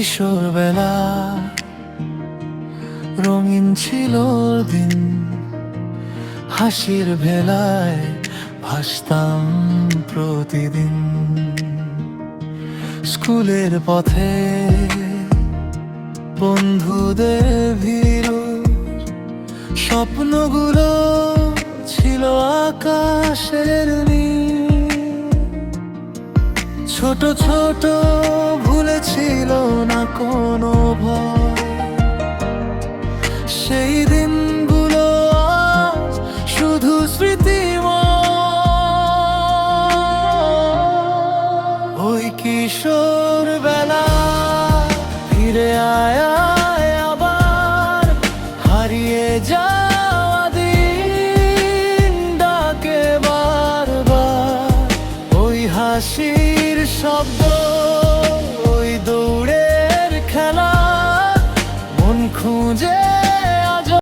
কিশোর বেলা রঙিন ছিল দিন, হাসির ভেলায় ভাসতাম প্রতিদিন। স্কুলের পথে বন্ধুদের ভিড়, স্বপ্নগুলো ছিল আকাশের নীল। ছোট ছোট ভুলে ছিল না কোনো ভয়, সেই দিনগুলো আজ শুধু স্মৃতিময়। ওই কিশোর বেলা ফিরে আয় আবার, হারিয়ে যাওয়া দিন ডাকে বারবার। ওই হাসির শব্দ, ওই দৌড়ে